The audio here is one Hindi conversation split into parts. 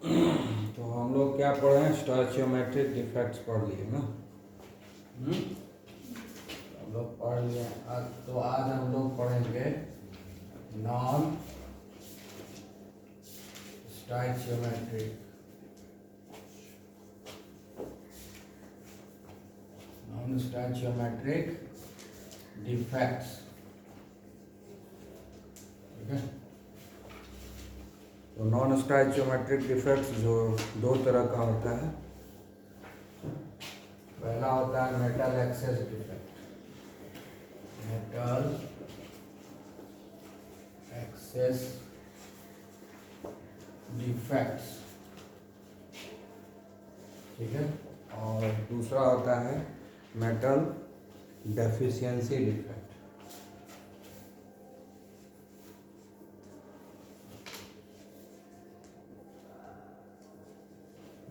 तो हम लोग क्या पढ़े हैं, स्टोइचियोमेट्रिक डिफेक्ट्स पढ़ लिए ना। हम लोग पढ़ लिए आज। तो आज हम लोग पढ़ेंगे नॉन स्टोइचियोमेट्रिक डिफेक्ट्स। ठीक है। तो नॉन स्टोइचियोमेट्रिक डिफेक्ट्स जो दो तरह का होता है। पहला होता है metal excess defect. Metal excess defects, ठीक है। और दूसरा होता है metal deficiency defect.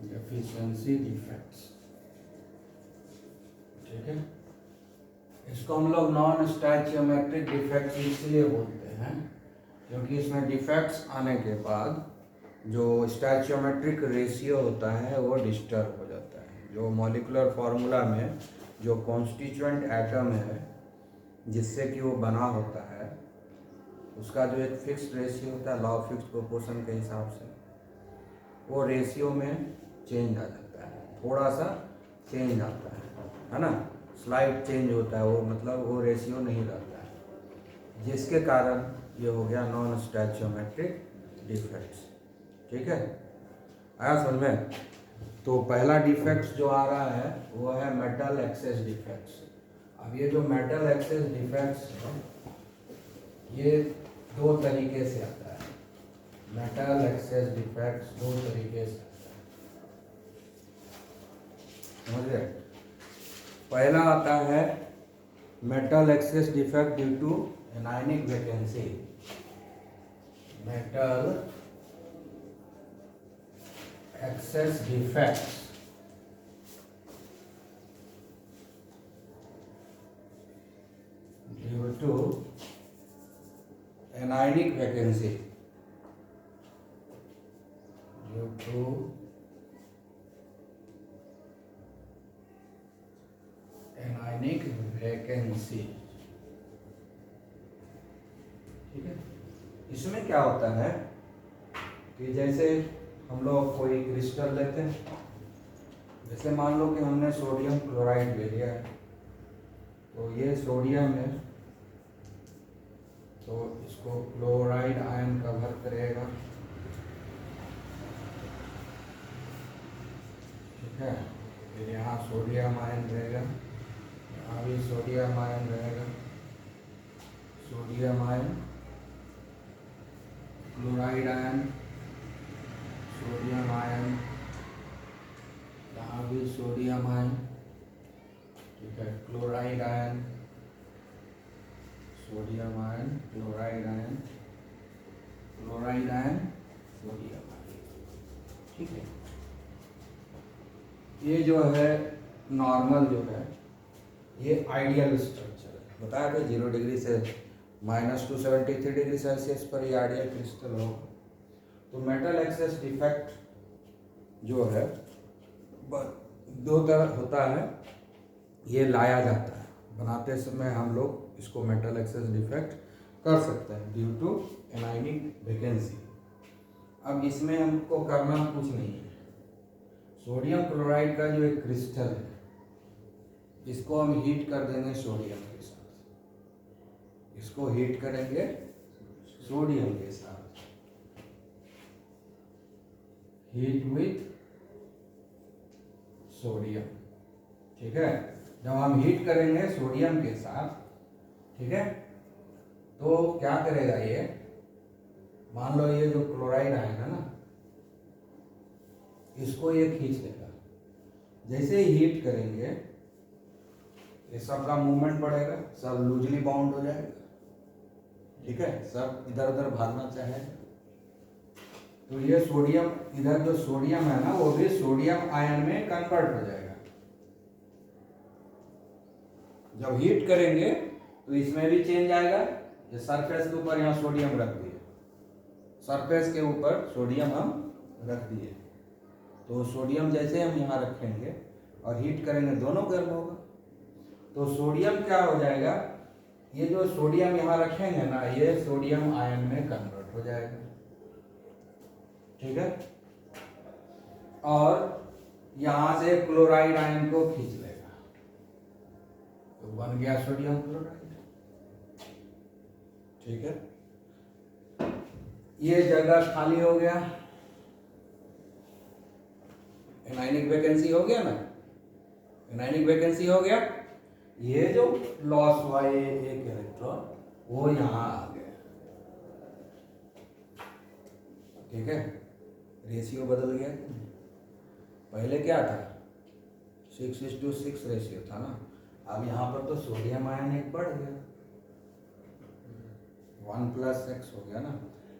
Deficiency defects, ठीक है। इसको हम लोग नॉन स्टोइचियोमेट्रिक डिफेक्ट्स इसलिए बोलते हैं क्योंकि इसमें डिफेक्ट्स आने के बाद जो स्टोइचियोमेट्रिक रेशियो होता है वो डिस्टर्ब हो जाता है। जो मॉलिक्यूलर फार्मूला में जो कॉन्स्टिट्यूएंट एटम है जिससे कि वो बना होता है, उसका जो एक फिक्स्ड रेशियो होता है लॉ ऑफ फिक्स्ड प्रोपोर्शन के हिसाब से, वो रेशियो में चेंज आ जाता है, थोड़ा सा चेंज आता है ना, स्लाइड चेंज होता है वो, मतलब वो रेशियो नहीं रहता है, जिसके कारण ये हो गया नॉन स्टोइचियोमेट्रिक डिफेक्ट्स। ठीक है, आया समझ में। तो पहला डिफेक्ट्स जो आ रहा है वो है मेटल एक्सेस डिफेक्ट्स। अब ये जो मेटल एक्सेस डिफेक्ट्स है ये दो तरीके से आता है। मेटल एक्सेस डिफेक्ट्स दो तरीके से आता है, समझ गए। पहला आता है metal excess defect due to anionic vacancy. Metal excess defects due to anionic vacancy, due to anionic vacancy. ठीक है। इसमें क्या होता है कि जैसे हम लोग कोई क्रिस्टल लेते हैं, जैसे मान लो कि हमने सोडियम क्लोराइड ले लिया है, तो ये सोडियम है, तो इसको क्लोराइड आयन कवर करेगा। ठीक है। फिर यहाँ सोडियम आयन रहेगा, यहाँ भी सोडियम आयन रहेगा, sodium ion, chloride ion, sodium ion, यहाँ भी सोडियम आयन। ठीक है, chloride ion, sodium ion, chloride ion, chloride ion, sodium ion. ठीक है। ये जो है नॉर्मल जो है ये आइडियल स्ट्रक्चर है। बताया था 0 डिग्री से -273 डिग्री सेल्सियस पर ये आइडियल क्रिस्टल होगा। तो मेटल एक्सेस डिफेक्ट जो है दो तरह होता है, ये लाया जाता है, बनाते समय हम लोग इसको मेटल एक्सेस डिफेक्ट कर सकते हैं ड्यू टू एनायनिक वैकेंसी। अब इसमें हमको करना कुछ नहीं है। सोडियम क्लोराइड का जो एक क्रिस्टल है इसको हम हीट कर देंगे सोडियम के साथ, इसको हीट करेंगे सोडियम के साथ, हीट विथ सोडियम। ठीक है। जब हम हीट करेंगे सोडियम के साथ, ठीक है, तो क्या करेगा ये, मान लो ये जो क्लोराइड आयन है ना, इसको ये खींच लेगा। जैसे ही हीट करेंगे ये सब का मूवमेंट बढ़ेगा, सब लूजली बाउंड हो जाएगा। ठीक है, सब इधर उधर भागना चाहेगा। तो ये सोडियम, इधर जो सोडियम है ना वो भी सोडियम आयन में कन्वर्ट हो जाएगा। जब हीट करेंगे तो इसमें भी चेंज आएगा। ये सरफेस के ऊपर यहाँ सोडियम रख दिए, सरफेस के ऊपर सोडियम हम रख दिए, तो सोडियम जैसे हम यहाँ रखेंगे और हीट करेंगे दोनों गर्म होगा। तो सोडियम क्या हो जाएगा, ये जो सोडियम यहाँ रखेंगे ना, ये सोडियम आयन में कन्वर्ट हो जाएगा, ठीक है। और यहाँ से क्लोराइड आयन को खींच लेगा, तो बन गया सोडियम क्लोराइड, ठीक है। ये जगह खाली हो गया, एनायनिक वैकेंसी हो गया ना, एनायनिक वैकेंसी हो गया। ये जो लॉस हुआ ये एक इलेक्ट्रॉन वो यहां आ गया, ठीक है। रेशियो बदल गया, पहले क्या था 6:6 रेशियो था ना, अब यहां पर तो सोडियम आयन एक बढ़ गया, 1+X हो गया ना।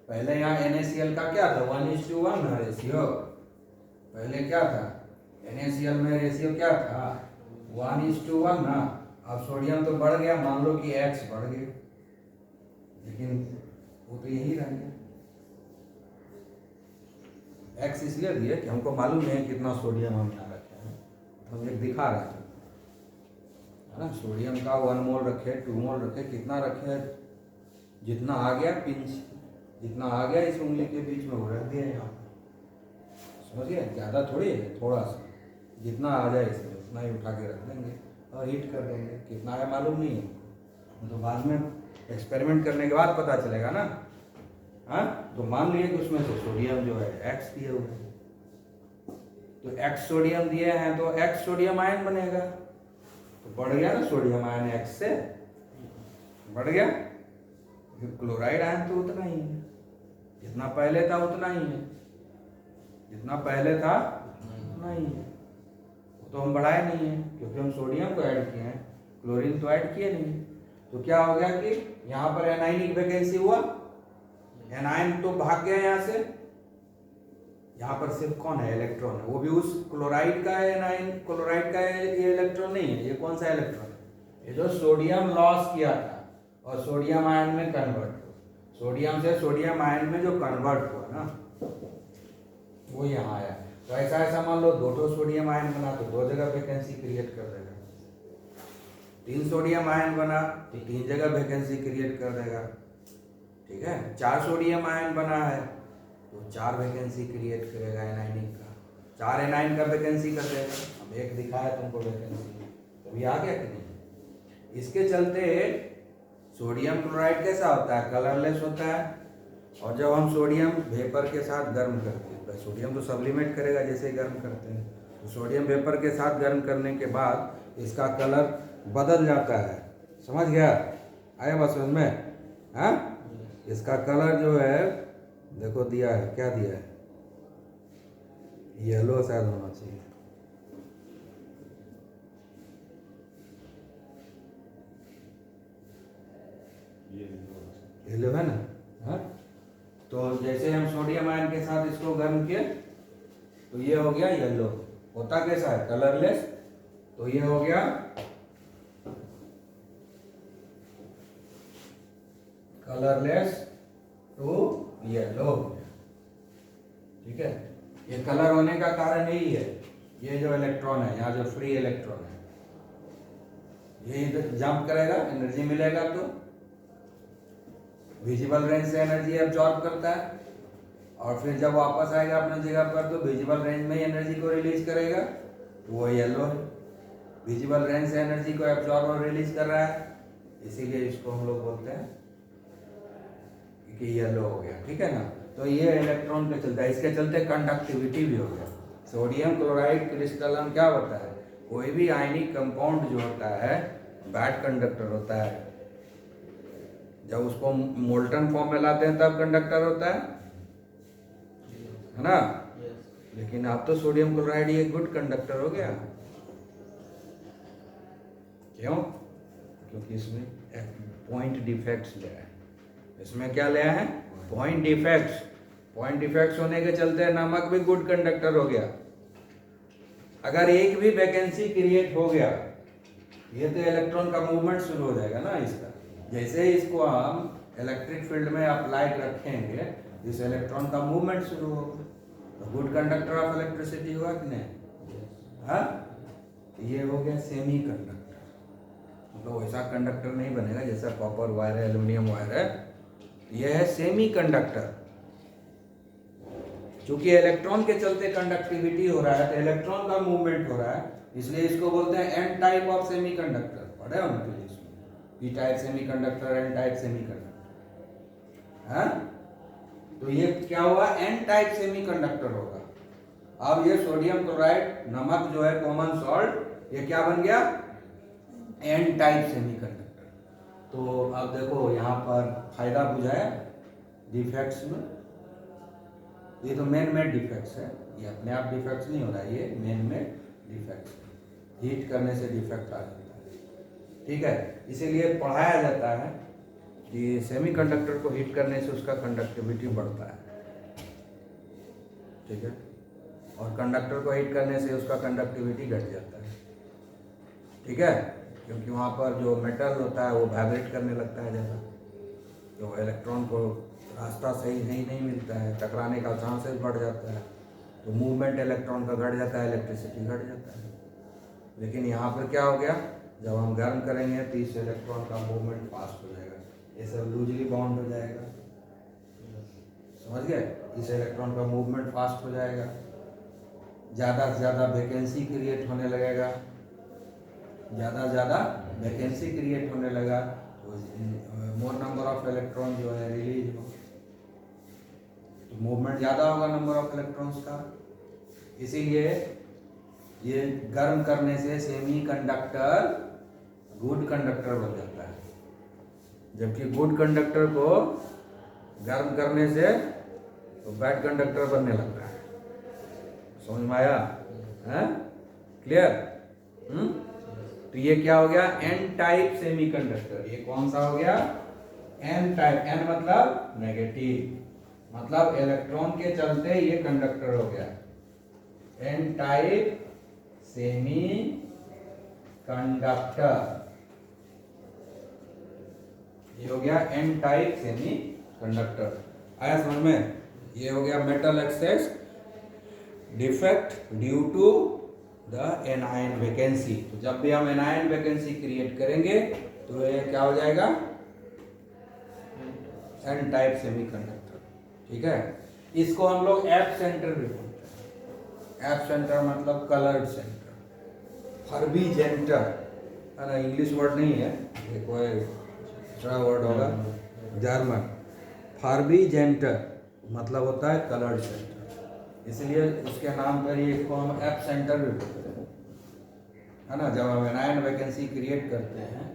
पहले यहाँ NaCl का क्या था 1:1 रेशियो, पहले क्या था NaCl में रेशियो क्या था 1:1 ना। अब सोडियम तो बढ़ गया, मान लो कि X बढ़ गया, लेकिन वो तो यही रह गया। X इसलिए दिया कि हमको मालूम नहीं कितना सोडियम हम यहाँ रखे हैं, हम एक दिखा रहे हैं, है ना। सोडियम का 1 मोल रखे, 2 मोल रखे, कितना रखे, जितना आ गया पिंच, जितना आ गया इस उंगली के बीच में वो रख दिया यहाँ, समझिए। ज़्यादा थोड़ी है, थोड़ा सा, जितना आ जाए इसमें उतना ही उठा के रख देंगे और हीट कर देंगे। कितना है मालूम नहीं है, तो बाद में एक्सपेरिमेंट करने के बाद पता चलेगा ना। हाँ, तो मान लिए कि उसमें से सोडियम जो है X दिए हुए हैं, तो X सोडियम दिए हैं तो X सोडियम आयन बनेगा, तो बढ़ गया ना सोडियम आयन, X से बढ़ गया। क्लोराइड आयन तो उतना ही है, जितना पहले था उतना ही है, जितना पहले था उतना ही है, तो हम बढ़ाए नहीं है क्योंकि हम सोडियम को ऐड किए हैं, क्लोरीन तो ऐड किए नहीं। तो क्या हो गया कि यहाँ पर एनायनिक वैकेंसी हुआ, एनायन तो भाग गया यहाँ से, यहाँ पर सिर्फ कौन है इलेक्ट्रॉन है, वो भी उस क्लोराइड का है एनायन, क्लोराइड का है, ये इलेक्ट्रॉन नहीं है। ये कौन सा इलेक्ट्रॉन है, ये जो सोडियम लॉस किया था और सोडियम आयन में कन्वर्ट हुआ, सोडियम से सोडियम आयन में जो कन्वर्ट हुआ ना वो यहाँ आया। तो ऐसा ऐसा मान लो 2 सोडियम आयन बना तो 2 जगह वैकेंसी क्रिएट कर देगा, 3 सोडियम आयन बना तो 3 जगह वैकेंसी क्रिएट कर देगा, ठीक है। 4 सोडियम आयन बना है तो 4 वैकेंसी क्रिएट करेगा एनायनिक का, 4 एनायन का वैकेंसी कर देगा। अब एक दिखाया तुमको वैकेंसी, तो ये आ गया कि नहीं। इसके चलते सोडियम क्लोराइड कैसा होता है, कलरलेस होता है। और जब हम सोडियम वेपर के साथ गर्म करते हैं, सोडियम तो सब्लिमेट करेगा जैसे ही गर्म करते हैं, तो सोडियम वेपर के साथ गर्म करने के बाद इसका कलर बदल जाता है, समझ गया, आया बात समझ में। हाँ, इसका कलर जो है देखो दिया है, क्या दिया है, येलो शायद होना चाहिए, येलो है ना। हाँ, तो जैसे हम सोडियम आयन के साथ इसको गर्म किए तो ये हो गया येलो, होता कैसा है कलरलेस, तो ये हो गया कलरलेस टू येलो, ठीक है। ये कलर होने का कारण यही है, ये जो इलेक्ट्रॉन है यहाँ जो फ्री इलेक्ट्रॉन है ये जंप करेगा, एनर्जी मिलेगा तो विजिबल रेंज से एनर्जी एब्जॉर्ब करता है, और फिर जब वापस आएगा अपनी जगह पर तो विजिबल रेंज में ही एनर्जी को रिलीज करेगा, तो वो येलो है। विजिबल रेंज से एनर्जी को एब्जॉर्ब और रिलीज कर रहा है, इसीलिए इसको हम लोग बोलते हैं कि येलो हो गया, ठीक है ना। तो ये इलेक्ट्रॉन पे चलता है, इसके चलते कंडक्टिविटी भी हो गया। सोडियम क्लोराइड क्रिस्टलन क्या होता है, कोई भी आयनिक कंपाउंड जो होता है बैड कंडक्टर होता है, जब उसको मोल्टन फॉर्म में लाते हैं तब कंडक्टर होता है ना। लेकिन अब तो सोडियम क्लोराइड ये गुड कंडक्टर हो गया, क्यों, क्योंकि इसमें पॉइंट डिफेक्ट्स लिया है। इसमें क्या लिया है, पॉइंट डिफेक्ट्स। पॉइंट डिफेक्ट्स होने के चलते नमक भी गुड कंडक्टर हो गया। अगर एक भी वैकेंसी क्रिएट हो गया ये तो इलेक्ट्रॉन का मूवमेंट शुरू हो जाएगा ना इसका। जैसे ही इसको हम इलेक्ट्रिक फील्ड में अप्लाइड रखेंगे इस इलेक्ट्रॉन का मूवमेंट शुरू होगा, तो गुड कंडक्टर ऑफ इलेक्ट्रिसिटी हुआ कि नहीं? हाँ, ये हो गया सेमी कंडक्टर। मतलब वैसा कंडक्टर नहीं बनेगा जैसा कॉपर वायर है, एल्यूमिनियम वायर है। ये है सेमी कंडक्टर। क्योंकि इलेक्ट्रॉन के चलते कंडक्टिविटी हो रहा है, तो इलेक्ट्रॉन का मूवमेंट हो रहा है, इसलिए इसको बोलते हैं N type of semi conductor. पढ़े हो ना फिजिक्स में, P type semi conductor, N type semi conductor. हाँ, तो ये क्या हुआ? एन टाइप सेमी कंडक्टर होगा। अब ये सोडियम क्लोराइड नमक जो है कॉमन सॉल्ट, ये क्या बन गया? N type semi conductor. तो अब देखो यहाँ पर फायदा बुझाया डिफेक्ट्स में। ये तो मैन मेड डिफेक्ट्स है, ये अपने आप डिफेक्ट्स नहीं हो रहा है, ये मैन मेड डिफेक्ट्स, हीट करने से डिफेक्ट आ जाता है। ठीक है, इसीलिए पढ़ाया जाता है कि सेमीकंडक्टर को हीट करने से उसका कंडक्टिविटी बढ़ता है। ठीक है, और कंडक्टर को हीट करने से उसका कंडक्टिविटी घट जाता है। ठीक है, क्योंकि वहाँ पर जो मेटल होता है वो वाइब्रेट करने लगता है ज़्यादा, तो इलेक्ट्रॉन को रास्ता सही नहीं मिलता है, टकराने का चांसेस बढ़ जाता है, तो मूवमेंट इलेक्ट्रॉन का घट जाता है, इलेक्ट्रिसिटी घट जाता है। लेकिन यहाँ पर क्या हो गया? जब हम गर्म करेंगे तो इस इलेक्ट्रॉन का मूवमेंट फास्ट हो जाएगा, ये सब लूजली बाउंड हो जाएगा। समझ गए? इस इलेक्ट्रॉन का मूवमेंट फास्ट हो जाएगा, ज़्यादा से ज़्यादा वैकेंसी क्रिएट होने लगेगा, ज़्यादा से ज़्यादा वैकेंसी क्रिएट होने लगा, तो मोर नंबर ऑफ इलेक्ट्रॉन जो है रिलीज हो, तो मूवमेंट ज़्यादा होगा नंबर ऑफ इलेक्ट्रॉन्स का। इसीलिए ये गर्म करने से सेमी कंडक्टर गुड कंडक्टर बन जाता है, जबकि गुड कंडक्टर को गर्म करने से तो बैड कंडक्टर बनने लगता है। समझ में आया? है क्लियर? तो ये क्या हो गया? N type semiconductor. ये कौन सा हो गया? N type. एन मतलब नेगेटिव, मतलब इलेक्ट्रॉन के चलते ये कंडक्टर हो गया। एन टाइप सेमी कंडक्टर, ये हो गया एन टाइप सेमी कंडक्टर। आया समझ में? ये हो गया metal excess defect due to the anion vacancy. तो जब भी हम एनायन वैकेंसी क्रिएट करेंगे तो ये क्या हो जाएगा? N type semiconductor. ठीक है, इसको हम लोग एफ सेंटर भी बोलते हैं। एफ सेंटर मतलब कलर्ड सेंटर, फर्बीजेंटर है ना, इंग्लिश वर्ड नहीं है, ये कोई दूसरा वर्ड होगा, जर्मन। फर्बीजेंटर मतलब होता है कलर्ड सेंटर, इसलिए उसके नाम पर ये इसको हम एफ सेंटर भी बोलते हैं, है ना। जब हम एनायन वैकेंसी क्रिएट करते हैं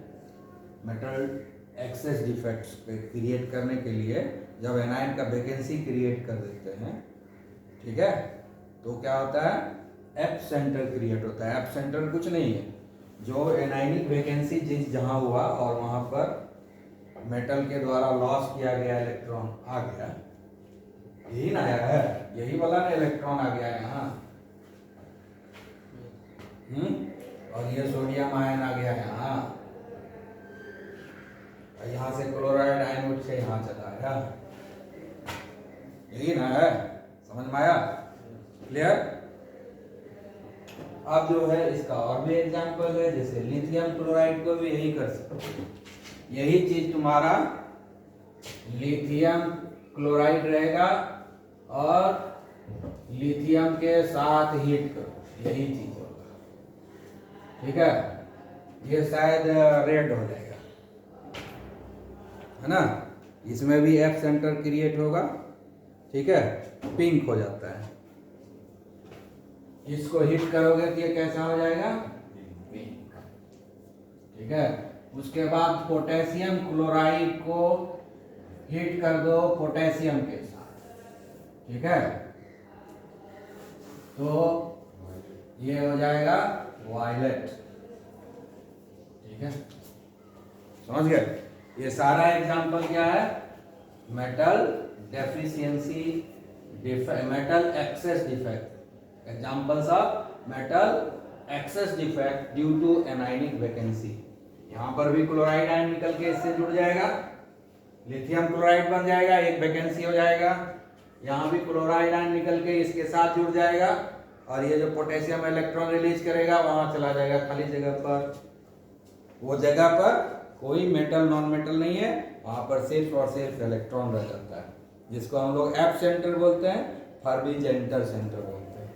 मेटल एक्सेस डिफेक्ट्स क्रिएट करने के लिए, जब एनायन का वैकेंसी क्रिएट कर देते हैं, ठीक है, तो क्या होता है? एफ सेंटर क्रिएट होता है। एफ सेंटर कुछ नहीं है, जो एनायनिक वैकेंसी जहाँ हुआ और वहाँ पर मेटल के द्वारा लॉस किया गया इलेक्ट्रॉन आ गया, यही ना आया है, यही वाला ना इलेक्ट्रॉन आ गया है यहाँ, और ये सोडियम आयन आ गया यहाँ, यहाँ से क्लोराइड आयन उठ के यहाँ चला आया, यही ना है। समझ में आया? क्लियर? अब जो है इसका और भी एग्जांपल है, जैसे लिथियम क्लोराइड को भी यही कर सकते, यही चीज तुम्हारा लिथियम क्लोराइड रहेगा और लिथियम के साथ हीट करो, यही चीज होगा। ठीक है, ये शायद रेड हो जाएगा, है ना, इसमें भी एफ सेंटर क्रिएट होगा, ठीक है, पिंक हो जाता है। इसको हिट करोगे तो ये कैसा हो जाएगा? पिंक। ठीक है, उसके बाद पोटेशियम क्लोराइड को हिट कर दो पोटेशियम के साथ, ठीक है, तो ये हो जाएगा वायलेट। ठीक है, समझ गए? ये सारा एग्जांपल क्या है? Metal deficiency, metal excess defect, examples of metal excess defect due to anionic vacancy. यहाँ पर भी क्लोराइड आयन निकल के इससे जुड़ जाएगा, लिथियम क्लोराइड बन जाएगा, एक वैकेंसी हो जाएगा, यहाँ भी क्लोराइड आयन निकल के इसके साथ जुड़ जाएगा और ये जो पोटेशियम इलेक्ट्रॉन रिलीज करेगा वहां चला जाएगा खाली जगह पर। वो जगह पर कोई मेटल नॉन मेटल नहीं है, वहां पर सिर्फ और सिर्फ इलेक्ट्रॉन रह जाता है, जिसको हम लोग एफ सेंटर बोलते हैं, फर्मी-जेंटर सेंटर बोलते हैं,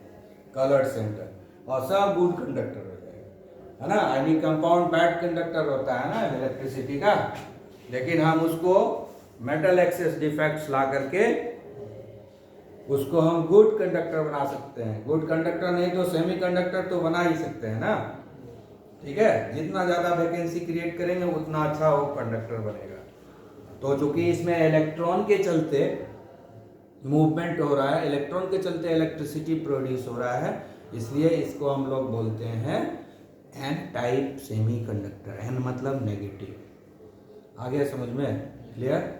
कलर्ड सेंटर, और सब गुड कंडक्टर हो जाएगा, है ना। आयनिक कंपाउंड बैड कंडक्टर होता है ना इलेक्ट्रिसिटी का, लेकिन हम उसको मेटल एक्सेस डिफेक्ट्स ला करके उसको हम गुड कंडक्टर बना सकते हैं। गुड कंडक्टर नहीं तो सेमी कंडक्टर तो बना ही सकते हैं ना, ठीक है। जितना ज़्यादा वैकेंसी क्रिएट करेंगे उतना अच्छा वो कंडक्टर बनेगा। तो चूंकि इसमें इलेक्ट्रॉन के चलते मूवमेंट हो रहा है, इलेक्ट्रॉन के चलते इलेक्ट्रिसिटी प्रोड्यूस हो रहा है, इसलिए इसको हम लोग बोलते हैं N type semi conductor. N मतलब नेगेटिव। आ गया समझ में? क्लियर?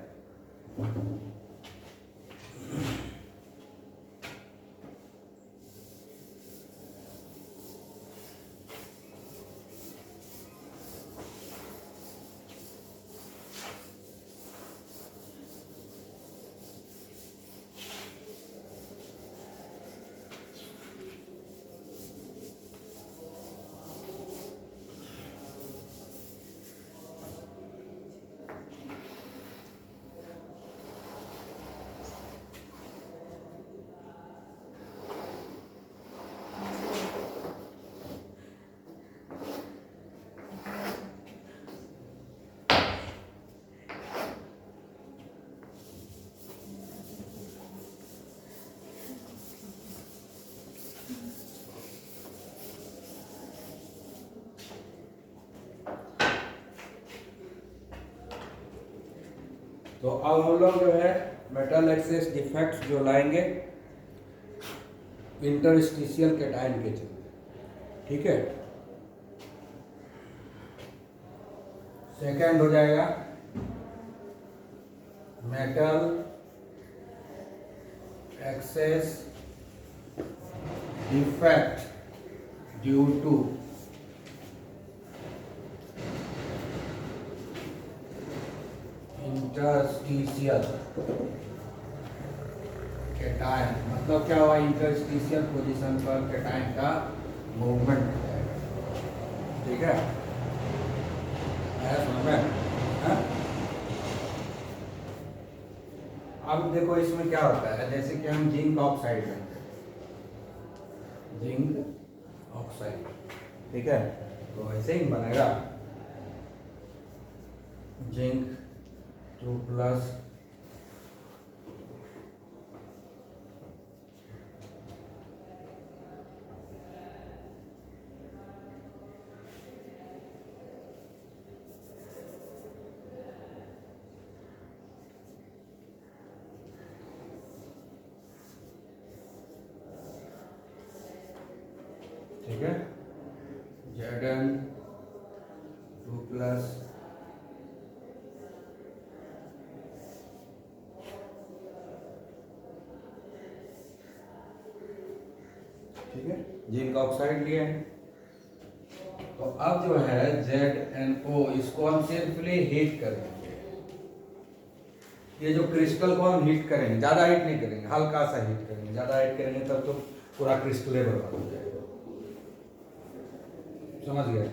तो अब हम लोग जो है मेटल एक्सेस डिफेक्ट्स जो लाएंगे इंटरस्टिशियल कैटायन के चलते, ठीक है। सेकंड हो जाएगा metal excess defect due to interstitial cation. मतलब क्या हुआ? इंटरस्टिशियल पोजीशन पर कैटायन का मूवमेंट हो जाएगा, ठीक है। समझ में? अब देखो इसमें क्या होता है, जैसे कि हम जिंक ऑक्साइड लेंगे, जिंक ऑक्साइड, ठीक है। तो ऐसे ही बनेगा जिंक 2+, ठीक है। Zn 2+, ठीक है, जिंक ऑक्साइड लिए हैं। तो अब जो है ZnO, इसको हम सिंपली हीट करेंगे। ये जो क्रिस्टल को हम हीट करेंगे, ज्यादा हीट नहीं करेंगे, हल्का सा हीट करेंगे। ज्यादा हीट करेंगे तब तो पूरा क्रिस्टल बर्बाद हो जाएगा। समझ गए?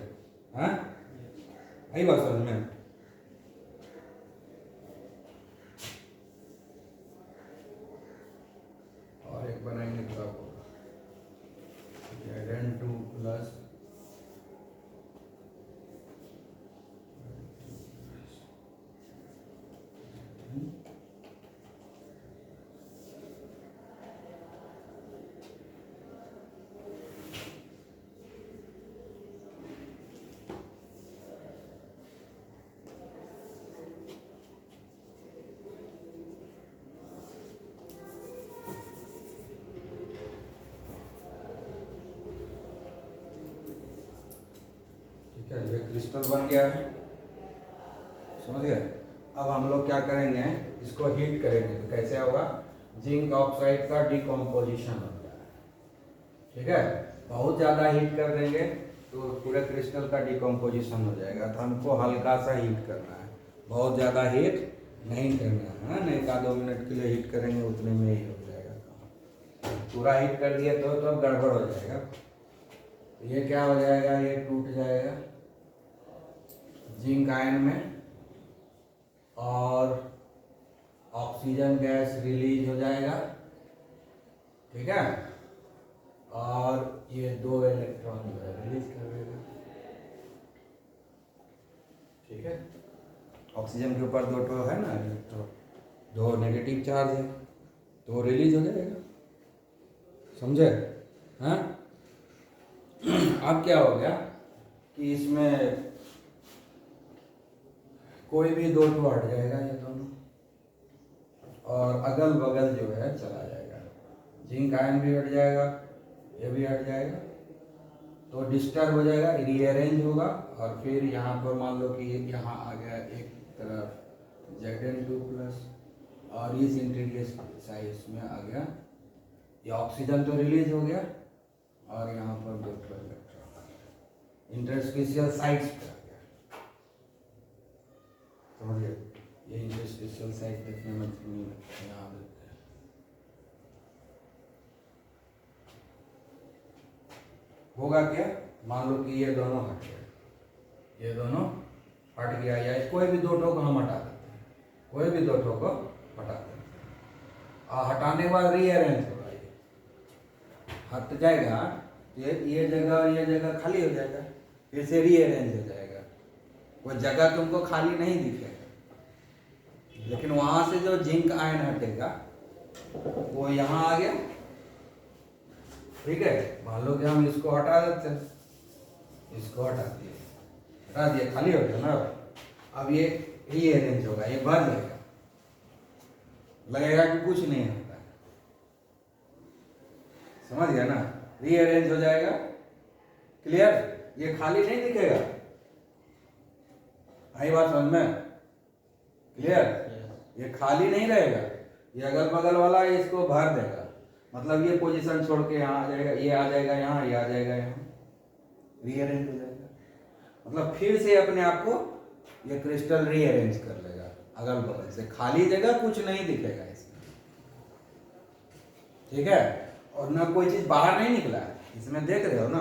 हाँ, आई बात समझ में? और एक बनाएंगे तो आपको Zn2+, ये क्रिस्टल बन गया है, समझ गए। अब हम लोग क्या करेंगे, इसको हीट करेंगे। तो कैसे होगा? जिंक ऑक्साइड का डिकम्पोजिशन होता है, ठीक है। बहुत ज़्यादा हीट कर देंगे तो पूरे क्रिस्टल का डिकम्पोजिशन हो जाएगा। तो हमको हल्का सा हीट करना है, बहुत ज़्यादा हीट नहीं करना है, नहीं का 2 मिनट के लिए हीट करेंगे उतने में ही हो जाएगा। पूरा हीट कर दिया तो अब गड़बड़ हो जाएगा। तो ये क्या हो जाएगा, ये टूट जाएगा जिंक आयन में और ऑक्सीजन गैस रिलीज हो जाएगा, ठीक है। और ये 2 इलेक्ट्रॉन रिलीज कर देगा, ठीक है। ऑक्सीजन के ऊपर 2 है ना इलेक्ट्रॉन, 2 नेगेटिव चार्ज है तो रिलीज हो जाएगा, समझे? हाँ। अब क्या हो गया कि इसमें कोई भी 2 हट जाएगा ये दोनों, और अगल बगल जो है चला जाएगा, जिंक आयन भी हट जाएगा, ये भी हट जाएगा, तो डिस्टर्ब हो जाएगा, रीअरेंज होगा। और फिर यहाँ पर मान लो कि यहाँ आ गया एक तरफ Zn2+, और इस इंटरफेस साइज में आ गया, ये ऑक्सीजन तो रिलीज हो गया और यहाँ पर 2 इलेक्ट्रॉन इंटरस्टिशियल साइट्स पे आ गया, समझिए। ये इंटरस्टिशियल साइट देखने में यहाँ देते हैं, होगा क्या, मान लो कि ये दोनों हट गया, ये दोनों हट गया, या कोई भी 2 को हम हटा देते हैं, कोई भी 2 को हटा देते हैं, और हटाने के बाद रीअरेंज होगा, ये हट जाएगा, ये जगह और ये जगह खाली हो जाएगा, फिर से रीअरेंज हो जाएगा, वो जगह तुमको खाली नहीं दिखेगा, लेकिन वहां से जो जिंक आयन हटेगा वो यहाँ आ गया, ठीक है। मान लो कि हम इसको हटा देते हैं, इसको हटा दिए, खाली हो गया ना। अब ये रीअरेंज होगा, ये भर जाएगा, लगेगा कि कुछ नहीं होता है, समझ गया ना। रीअरेंज हो जाएगा, क्लियर, ये खाली नहीं दिखेगा, आई बात समझ में, क्लियर। ये खाली नहीं रहेगा, ये अगल बगल वाला इसको भर देगा, मतलब ये पोजीशन छोड़ के यहाँ आ जाएगा, ये आ जाएगा यहाँ, ये आ जाएगा यहाँ, रीअरेंज हो जाएगा, मतलब फिर से अपने आप को ये क्रिस्टल रीअरेंज कर लेगा अगल बगल से, खाली जगह कुछ नहीं दिखेगा इसमें, ठीक है। और ना कोई चीज बाहर नहीं निकला है इसमें, देख रहे हो ना,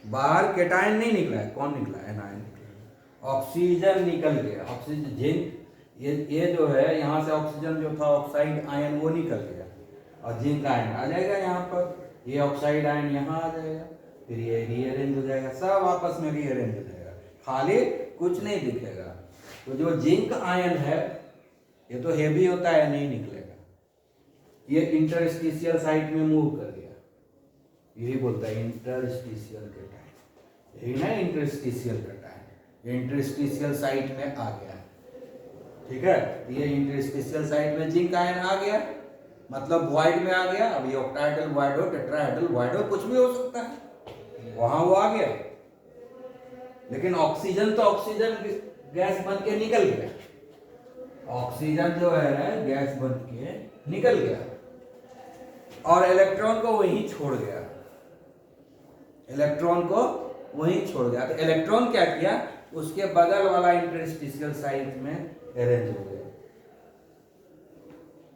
बाहर केटायन नहीं निकला है, कौन निकला है, एनायन निकला, ऑक्सीजन निकल गया, ऑक्सीजन जिंक, ये जो है यहाँ से ऑक्सीजन जो था ऑक्साइड आयन वो निकल गया, और जिंक आयन आ जाएगा यहाँ पर, ये ऑक्साइड आयन यहाँ आ जाएगा, फिर ये रीअरेंज हो जाएगा, सब आपस में रीअरेंज हो जाएगा, खाली कुछ नहीं दिखेगा। तो जो जिंक आयन है ये तो हेवी होता है, नहीं निकलेगा, ये इंटरस्टिशियल साइट में मूव कर गया, यही बोलता है इंटरस्टिशियल कैटायन, यही ना इंटरस्टिशियल कैटायन, ये इंटरस्टिशियल साइट में आ गया, ठीक है। ये इंटरस्टिशियल साइट में जिंक आयन आ गया, मतलब वॉइड में आ गया, अब ये ऑक्टाहेड्रल वॉइड हो, टेट्राहेड्रल वॉइड हो, कुछ भी हो सकता है, वहां वो आ गया, लेकिन ऑक्सीजन तो ऑक्सीजन गैस बन के निकल गया, ऑक्सीजन जो है गैस बन के निकल गया, और इलेक्ट्रॉन को वहीं छोड़ गया, इलेक्ट्रॉन को वहीं छोड़ गया, तो इलेक्ट्रॉन क्या किया, उसके बगल वाला इंटरस्टिशियल साइट में अरेंज हो गया।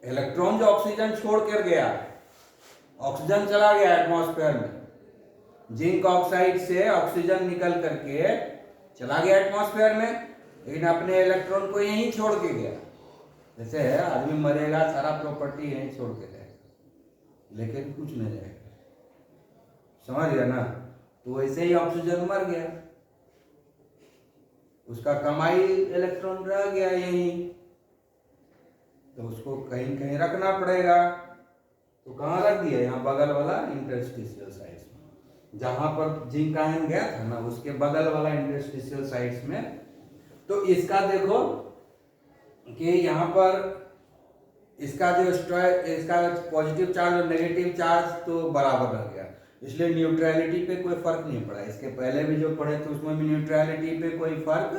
इलेक्ट्रॉन जो ऑक्सीजन छोड़ कर गया, ऑक्सीजन चला गया एटमॉस्फेयर में, जिंक ऑक्साइड से ऑक्सीजन निकल करके चला गया एटमॉस्फेयर में, लेकिन अपने इलेक्ट्रॉन को यहीं छोड़ के गया, जैसे है आदमी मरेगा सारा प्रॉपर्टी यहीं छोड़ के जाएगा, लेकिन कुछ नहीं रहेगा, समझ गया ना। तो वैसे ही ऑक्सीजन मर गया, उसका कमाई इलेक्ट्रॉन रह गया यहीं, तो उसको कहीं कहीं रखना पड़ेगा, तो कहाँ रख दिया, यहाँ बगल वाला इंटरस्टिशियल साइट्स में, जहां पर जिंक आयन गया था ना उसके बगल वाला इंटरस्टिशियल साइट्स में। तो इसका देखो कि यहाँ पर इसका जो इसका पॉजिटिव चार्ज और नेगेटिव चार्ज तो बराबर रह गया, इसलिए न्यूट्रलिटी पे कोई फर्क नहीं पड़ा। इसके पहले भी जो पढ़े थे उसमें भी न्यूट्रलिटी पे कोई फर्क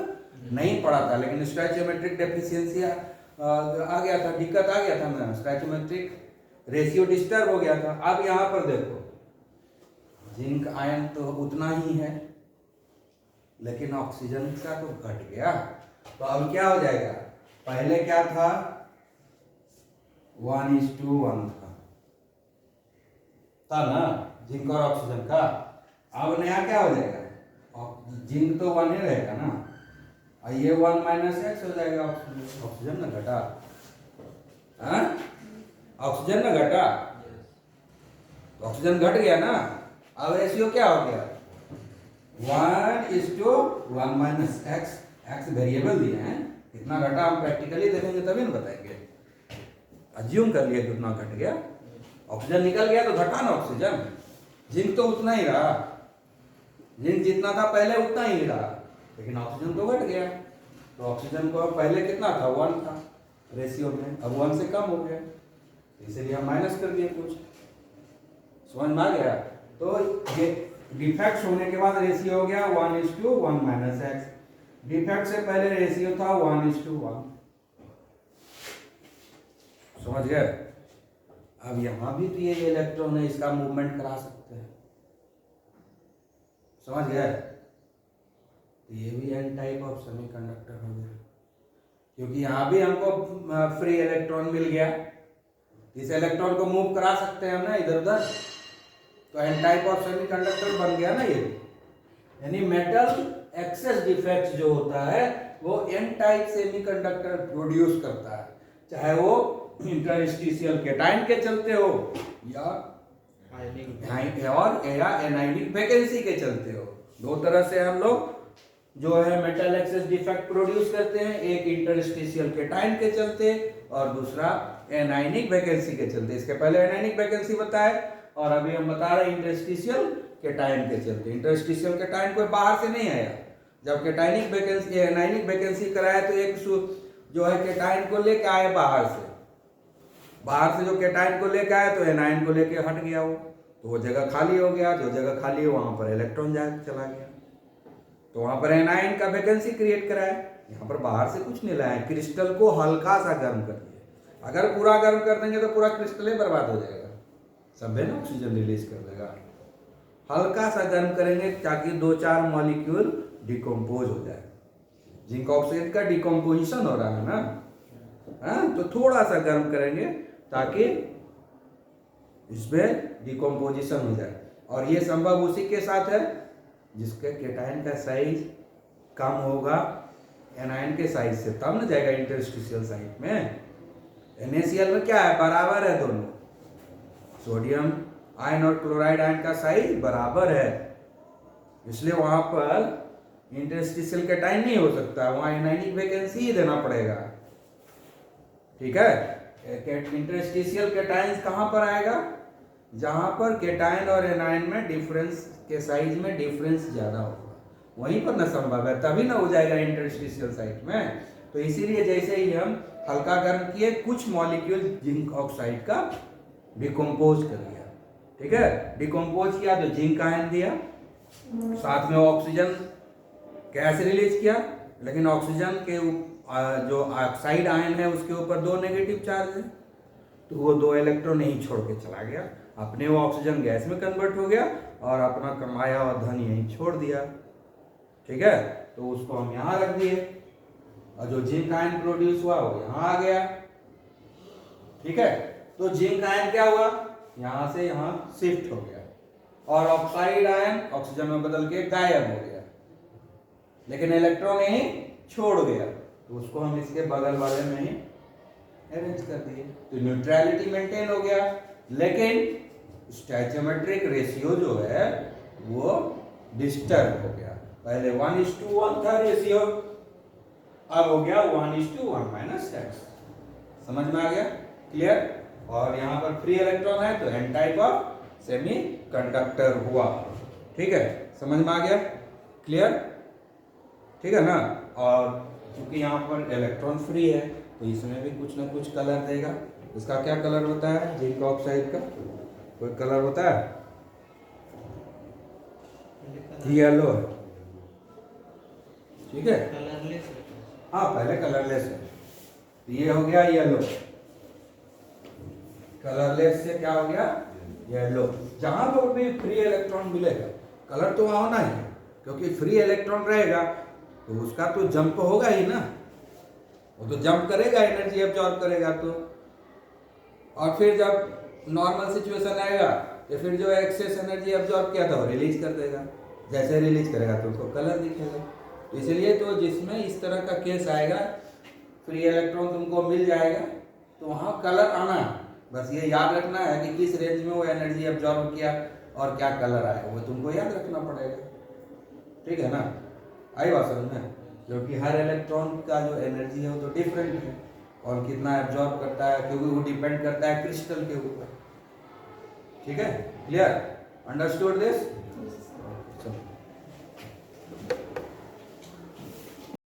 नहीं पड़ा था, लेकिन स्टोइचियोमेट्रिक डेफिशिएंसी आ गया था, दिक्कत आ गया था ना, स्टोइचियोमेट्रिक रेशियो डिस्टर्ब हो गया था। अब यहाँ पर देखो जिंक आयन तो उतना ही है, लेकिन ऑक्सीजन का तो घट गया, तो अब क्या हो जाएगा, पहले क्या था 1:1 था, था ना, जिंक और ऑक्सीजन का। अब नया क्या हो जाएगा, जिंक तो 1 ही रहेगा ना, और ये 1 माइनस एक्स हो जाएगा। ऑक्सीजन ना घटा, हाँ ऑक्सीजन ना घटा, ऑक्सीजन घट गया ना। अब रेशियो क्या हो गया, 1:1 माइनस एक्स। एक्स वेरिएबल दिए हैं, कितना घटा हम प्रैक्टिकली देखेंगे तभी ना बताएंगे। अज्यूम कर लिया कितना घट गया, ऑक्सीजन निकल गया तो घटा ना ऑक्सीजन। जिंक तो उतना ही रहा, जिंक जितना था पहले उतना ही रहा, लेकिन ऑक्सीजन तो घट गया। तो ऑक्सीजन को पहले कितना था, 1 था रेशियो में, अब 1 से कम हो गया, इसीलिए हम माइनस कर दिए कुछ। समझ में आ गया। तो ये डिफेक्ट्स होने के बाद रेशियो हो गया 1:1 माइनस एक्स। डिफेक्ट से पहले रेशियो था 1:1। समझ गए। अब यहां भी तो ये इलेक्ट्रॉन है, इसका मूवमेंट करा सकते हैं। समझ गए। तो ये भी एन टाइप ऑफ सेमीकंडक्टर हो गया, क्योंकि यहां भी हमको फ्री इलेक्ट्रॉन मिल गया। इस इलेक्ट्रॉन को मूव करा सकते हैं हम ना इधर उधर, तो एन टाइप ऑफ सेमीकंडक्टर बन गया ना ये। यानी मेटल एक्सेस डिफेक्ट जो होता है वो एन टाइप सेमीकंडक्टर प्रोड्यूस करता है, चाहे वो इंटरस्टिशियल कैटायन के चलते हो या एनायनिक वैकेंसी के चलते हो। दो तरह से हम लोग जो है मेटल एक्सेस डिफेक्ट प्रोड्यूस करते हैं, एक इंटरस्टिशियल कैटायन के चलते और दूसरा एनायनिक वैकेंसी के चलते। इसके पहले एनायनिक वैकेंसी बताए और अभी हम बता रहे हैं इंटरस्टिशियल कैटायन के चलते। इंटरस्टिशियल कैटायन कोई बाहर से नहीं आया, जब कैटायनिक वैकेंसी एनायनिक वैकेंसी कराया तो एक जो है कैटायन को लेके आए बाहर से, बाहर से जो कैटायन को लेके आया तो एनायन को लेके हट गया वो, तो वो जगह खाली हो गया। जो जगह खाली है वहां पर इलेक्ट्रॉन जा चला गया, तो वहां पर एनायन का वैकेंसी क्रिएट कराया। यहाँ पर बाहर से कुछ नहीं लाया, क्रिस्टल को हल्का सा गर्म कर दिया। अगर पूरा गर्म कर देंगे तो पूरा क्रिस्टल ही बर्बाद हो जाएगा, सब है ना, ऑक्सीजन रिलीज कर देगा। हल्का सा गर्म करेंगे ताकि 2-4 मॉलिक्यूल डिकम्पोज हो जाए। जिंक ऑक्साइड का डिकम्पोजिशन हो रहा है ना, हाँ, तो थोड़ा सा गर्म करेंगे ताकि इसमें डिकम्पोजिशन हो जाए। और ये संभव उसी के साथ है जिसके कैटायन का साइज कम होगा एनायन के साइज से, तब न जाएगा इंटरस्टिशियल साइट में। NaCl में क्या है, बराबर है दोनों, सोडियम आयन और क्लोराइड आयन का साइज बराबर है, इसलिए वहां पर इंटरस्टिशियल कैटायन नहीं हो सकता, वहां एनायनिक वैकेंसी ही देना पड़ेगा। ठीक है। इंटरस्टिशियल कैटायन कहां पर आएगा, जहां पर कैटायन और एनायन में डिफरेंस के साइज में डिफरेंस ज्यादा होगा, वहीं पर न संभव है, तभी ना हो जाएगा इंटरस्टिशियल साइट में। तो इसीलिए जैसे ही हम हल्का गर्म किए, कुछ मॉलिक्यूल जिंक ऑक्साइड का डिकम्पोज कर दिया। ठीक है, डिकम्पोज किया तो जिंक आयन दिया, साथ में ऑक्सीजन गैस रिलीज किया, लेकिन ऑक्सीजन के जो ऑक्साइड आयन है उसके ऊपर 2 नेगेटिव चार्ज है, तो वो 2 इलेक्ट्रॉन यहीं छोड़ के चला गया, अपने वो ऑक्सीजन गैस में कन्वर्ट हो गया और अपना कमाया और धन यहीं छोड़ दिया। ठीक है, तो उसको हम यहाँ रख दिए और जो जिंक आयन प्रोड्यूस हुआ वो यहाँ आ गया। ठीक है, तो जिंक आयन क्या हुआ, यहाँ से यहाँ शिफ्ट हो गया और ऑक्साइड आयन ऑक्सीजन में बदल के गायब हो गया, लेकिन इलेक्ट्रॉन यहीं छोड़ गया, तो उसको हम इसके बगल वाले में ही अरेंज कर दिए, तो न्यूट्रलिटी मेंटेन हो गया। लेकिन स्टोइचियोमेट्रिक रेशियो जो है वो डिस्टर्ब हो गया। पहले 1:1 था रेशियो, अब हो गया 1:1 माइनस एक्स। समझ में आ गया, क्लियर। और यहाँ पर फ्री इलेक्ट्रॉन है तो N type of semi conductor हुआ। ठीक है, समझ में आ गया, क्लियर, ठीक है ना। और क्योंकि यहाँ पर इलेक्ट्रॉन फ्री है तो इसमें भी कुछ ना कुछ कलर देगा। इसका क्या कलर होता है, जिंक ऑक्साइड का कोई कलर होता है, येलो है। ठीक है, हाँ पहले कलरलेस है, ये हो गया येलो, कलरलेस से क्या हो गया येलो। जहां पर भी फ्री इलेक्ट्रॉन मिलेगा कलर तो वहां होना ही, क्योंकि फ्री इलेक्ट्रॉन रहेगा तो उसका तो जंप होगा ही ना, वो तो जंप करेगा, एनर्जी एब्जॉर्ब करेगा। तो और फिर जब नॉर्मल सिचुएशन आएगा तो फिर जो एक्सेस एनर्जी एब्जॉर्ब किया था वो रिलीज कर देगा, जैसे रिलीज करेगा तो उसको कलर दिखेगा। तो इसलिए तो जिसमें इस तरह का केस आएगा, फ्री इलेक्ट्रॉन तुमको मिल जाएगा तो वहाँ कलर आना है, बस ये याद रखना है कि किस रेंज में वो एनर्जी एब्जॉर्ब किया और क्या कलर आया, वो तुमको याद रखना पड़ेगा। ठीक है ना, आई बात समझ में? क्योंकि हर इलेक्ट्रॉन का जो एनर्जी है वो तो डिफरेंट है और कितना एब्जॉर्ब करता है, क्योंकि वो डिपेंड करता है क्रिस्टल के ऊपर। ठीक है, क्लियर, अंडरस्टूड दिस? चलो।